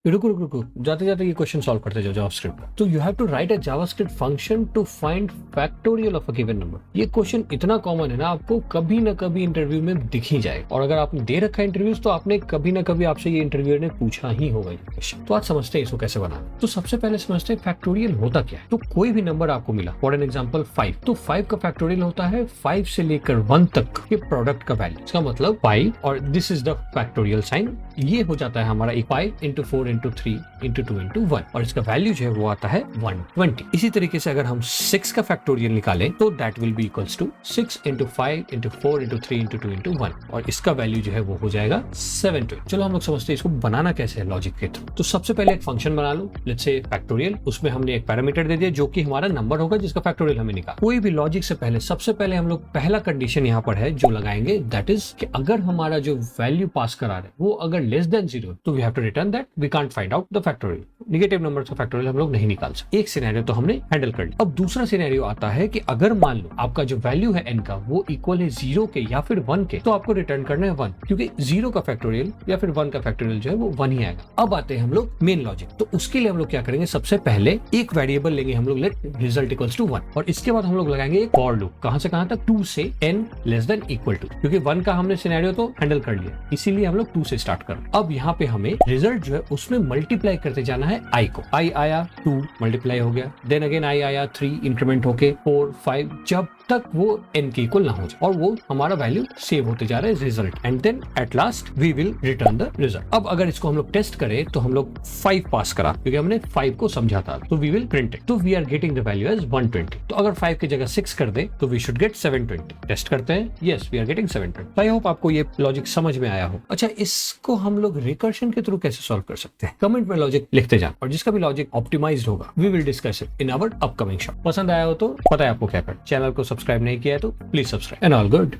रुको रुको रुको, जाते जाते ये क्वेश्चन सॉल्व करते जाओ जावास्क्रिप्ट का। तो you have to write a JavaScript function to find factorial of a given number. ये क्वेश्चन इतना कॉमन है ना, आपको कभी ना कभी इंटरव्यू में दिख ही जाएगा। और अगर आपने दे रखा है इंटरव्यूज तो आपने कभी ना कभी आपसे ये इंटरव्यूअर ने पूछा ही होगा ये क्वेश्चन। तो आज समझते हैं इसको कैसे बनाना। तो सबसे पहले समझते हैं फैक्टोरियल होता क्या है। तो कोई भी नंबर आपको मिला, फॉर एन एग्जाम्पल 5, तो 5 का फैक्टोरियल होता है 5 से लेकर 1 तक के प्रोडक्ट का वैल्यू। इसका मतलब 5 और this is the factorial sign, ये हो जाता है हमारा 5 इंटू 4 इंटू 3 इंटू 2 इंटू 1, और इसका वैल्यू जो है वो आता है 120। इसी तरीके से अगर हम 6 का फैक्टोरियल निकालें तो that will be equals to 6 into 5 into 4 into 3 into 2 into 1, और इसका वैल्यू जो है वो हो जाएगा 720। चलो हम लोग समझते हैं इसको बनाना कैसे है लॉजिक के थ्रू। तो सबसे पहले एक फंक्शन बना लो, लेट्स से फैक्टोरियल, उसमें हमने एक पैरामीटर दे दिया जो कि हमारा नंबर होगा जिसका फैक्टोरियल हमें निकाला। कोई भी लॉजिक से पहले सबसे पहले हम लोग पहला कंडीशन यहाँ पर है जो लगाएंगे, दैट इज कि अगर हमारा जो वैल्यू पास करा रहे वो अगर लेस देन 0 तो we have to return that we can't find out the factorial. Negative number का फैक्टोरियल हम लोग नहीं निकाल सकते। एक सिनेरियो तो हमने हैंडल कर लिया। अब दूसरा सिनेरियो आता है कि अगर मान लो आपका जो वैल्यू है n का वो इक्वल है 0 के या फिर 1 के, तो आपको रिटर्न करना है 1, क्योंकि 0 का फैक्टोरियल या फिर 1 का फैक्टोरियल जो है वो 1 ही आएगा। अब आते हैं हम लोग मेन लॉजिक। तो उसके लिए हम लोग क्या करेंगे, सबसे पहले एक वेरिएबल लेंगे हम लोग, लेट रिजल्ट इक्वल्स टू 1, और इसके बाद हम लोग लगाएंगे एक फॉर लूप। कहां से कहां तक, 2 से n less than equal to, क्योंकि 1 का हमने सिनेरियो तो हैंडल कर लिया, इसीलिए हम लोग 2 से स्टार्ट कर। अब यहाँ पे हमें रिजल्ट जो है उसमें मल्टीप्लाई करते जाना है i को। i आया 2 मल्टीप्लाई हो गया, देन अगेन i आया 3 इंक्रीमेंट होके 4 5, जब तक वो n के इक्वल ना हो जाए, और वो हमारा वैल्यू सेव होते जा रहा है result, and then at last we will return the result. अब अगर इसको हम लोग टेस्ट करें तो हम लोग 5 पास करा, क्योंकि हमने 5 को समझा था, तो वी विल प्रिंट इट। तो we are getting the value as 120। तो अगर 5 की जगह 6 कर दे तो वी शुड गेट 720। टेस्ट करते हैं, yes we are getting 720। I hope आपको ये लॉजिक समझ में आया हो। अच्छा, इसको हम लोग रिकर्शन के थ्रू कैसे सॉल्व कर सकते हैं, कमेंट में लॉजिक लिखते जाओ, और जिसका भी लॉजिक ऑप्टिमाइज्ड होगा we will discuss it in our upcoming show. पसंद आया हो तो पता है आपको क्या करना। चैनल को सब्सक्राइब नहीं किया है तो please subscribe, and all good.